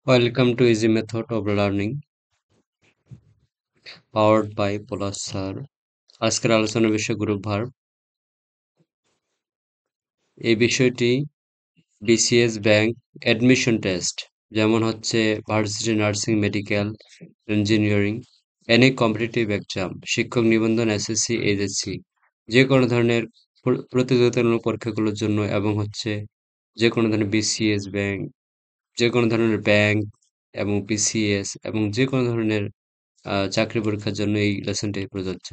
Welcome to Easy Method of Learning, powered by Polas Sir. আজকের আলোচনার বিষয় group verb. এই বিষয়টি বিসিএস ব্যাংক অ্যাডমিশন টেস্ট, যেমন হচ্ছে varsity nursing, medical, engineering, any competitive exam, শিক্ষক নিবন্ধন, এসএসসি, এইচএসসি, যে কোনো ধরনের প্রতিযোগিতামূলক পরীক্ষাগুলোর জন্য, এবং হচ্ছে যে কোনো ধরনের বিসিএস ব্যাংক, যে কোনো ধরনের ব্যাংক এবং বিসিএস এবং যে কোনো ধরনের চাকরি পরীক্ষার জন্য এই লেসনটি প্রযোজ্য।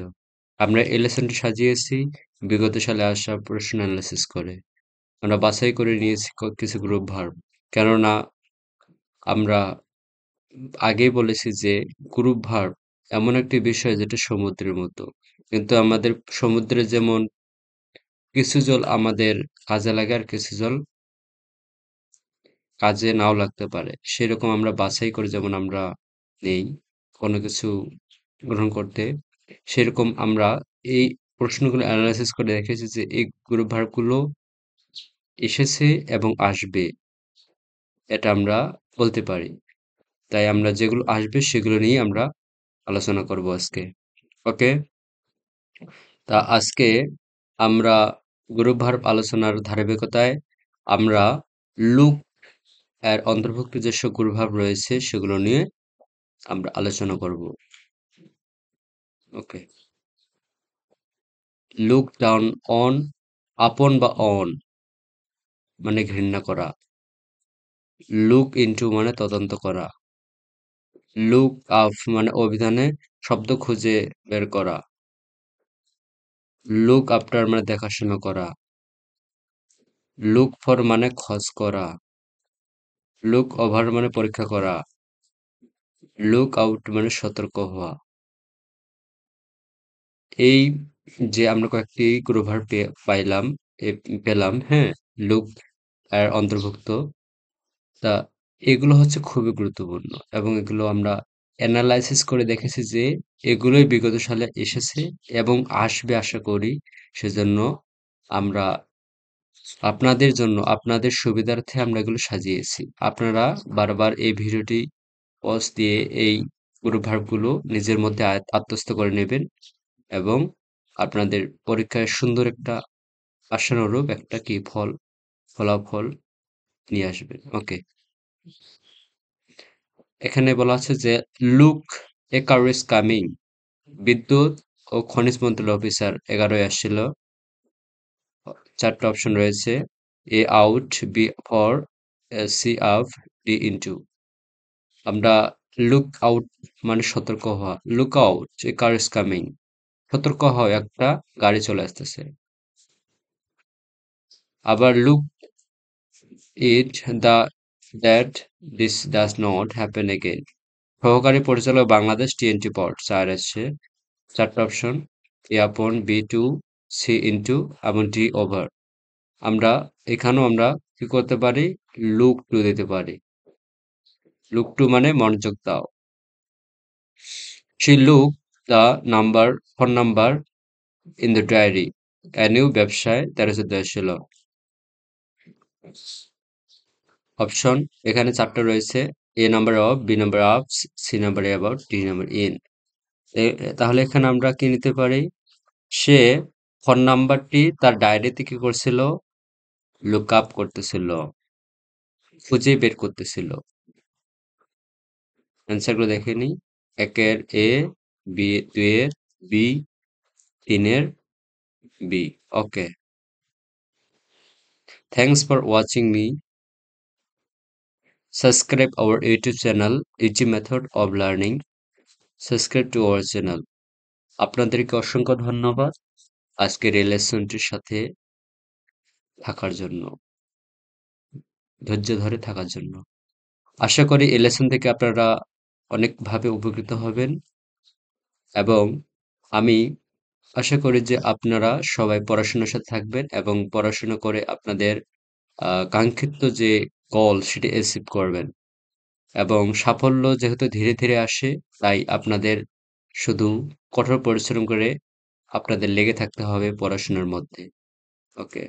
আমরা এই লেসনটি সাজিয়েছি বিগত সালে আসা প্রশ্ন অ্যানালাইসিস করে। আমরা বাছাই করে নিয়েছি কিছু গ্রুপ ভার্ব, কেননা আমরা আগেই বলেছি যে গ্রুপ ভার্ব এমন একটি বিষয় যেটা সমুদ্রের মতো, কিন্তু আমাদের সমুদ্রে যেমন কিছু জল আমাদের কাজে লাগে আর কিছু জল কাজে নাও লাগতে পারে, সেরকম আমরা বাছাই করে যেমন আমরা নেই কোনো কিছু গ্রহণ করতে, সেরকম আমরা এই প্রশ্নগুলো অ্যানালাইসিস করে দেখেছি যে এই গ্রুপ ভার্বগুলো এসেছে এবং আসবে, এটা আমরা বলতে পারি। তাই আমরা যেগুলো আসবে সেগুলো নিয়ে আমরা আলোচনা করব আজকে। ওকে, তা আজকে আমরা গ্রুপ ভার্ব আলোচনার ধারাবাহিকতায় আমরা লুক এর অন্তর্ভুক্ত যেসব গ্রুপ ভার্ব রয়েছে সেগুলো নিয়ে আমরা আলোচনা করব। ওকে, লুক ডাউন অন, আপন বা অন মানে ঘৃণা করা। লুক ইনটু মানে তদন্ত করা। লুক আপ মানে অভিধানে শব্দ খুঁজে বের করা। লুক আফটার মানে দেখাশোনা করা। লুক ফর মানে খোঁজ করা। লুক ওভার মানে পরীক্ষা করা। লুক আউট মানে সতর্ক হওয়া। এই যে আমরা কয়েকটি গ্রুপ ভার্ব পাইলাম, পেলাম, হ্যাঁ, লুক এর অন্তর্ভুক্ত। তা এগুলো হচ্ছে খুবই গুরুত্বপূর্ণ এবং এগুলো আমরা অ্যানালাইসিস করে দেখেছি যে এগুলোই বিগত সালে এসেছে এবং আসবে আশা করি। সেজন্য আমরা আপনাদের জন্য, আপনাদের সুবিধার্থে আমরা এগুলো সাজিয়েছি। আপনারা বারবার এই ভিডিওটি পজ দিয়ে এই গ্রুপ ভার্বগুলো নিজের মধ্যে আত্মস্থ করে নেবেন এবং আপনাদের পরীক্ষায় সুন্দর একটা আশানুরূপ একটা কি ফলাফল নিয়ে আসবেন। ওকে, এখানে বলা আছে যে look, A car is coming. বিদ্যুৎ ও খনিজ মন্ত্রণালয় অফিসার 11 আসছিল। 4টা অপশন রয়েছে: A out, B for, C up, D into. আমরা লুক আউট মানে সতর্ক হওয়া। Look out, a car is coming, সতর্ক হও একটা গাড়ি চলে আসতেছে। আবার look it the that this does not happen again. সহকারী পরিচালক বাংলাদেশ, টিএনটি পড 4 আসছে। 4টা অপশন: এ আপন, বি টু, সি ইনটু এবং ডি ওভার। আমরা এখানেও আমরা কি করতে পারি? লুক টু দিতে পারি। লুক টু মানে মনোযোগ দাও। She looked the phone number in the diary. A new ব্যবসায় 13 ছিল। অপশন এখানে 4টা রয়েছে: A number of, B number of, C number about, D number in. তাহলে এখানে আমরা কি নিতে পারি? সে ফোন নাম্বারটি তার ডায়েরিতে কি করছিল? লুক আপ করতেছিল, খুঁজে বের করতেছিল। অ্যান্সারগুলো দেখে নিই। 1-এর এ, 2-এর বি, 3-এর B. Okay, thanks for watching me. Subscribe our YouTube channel, Easy Method of Learning. Subscribe to our channel. আপনাদেরকে অসংখ্য ধন্যবাদ আজকের এই লেসনটির সাথে থাকার জন্য, ধৈর্য ধরে থাকার জন্য। আশা করি এই লেসন থেকে আপনারা অনেকভাবে উপকৃত হবেন এবং আমি আশা করি যে আপনারা সবাই পড়াশোনার সাথে থাকবেন এবং পড়াশোনা করে আপনাদের কাঙ্ক্ষিত যে গোল সেটি অ্যাচিভ করবেন এবং সাফল্য যেহেতু ধীরে ধীরে আসে, তাই আপনাদের শুধু কঠোর পরিশ্রম করে আপনাদের লেগে থাকতে হবে পড়াশোনার মধ্যে। ওকে।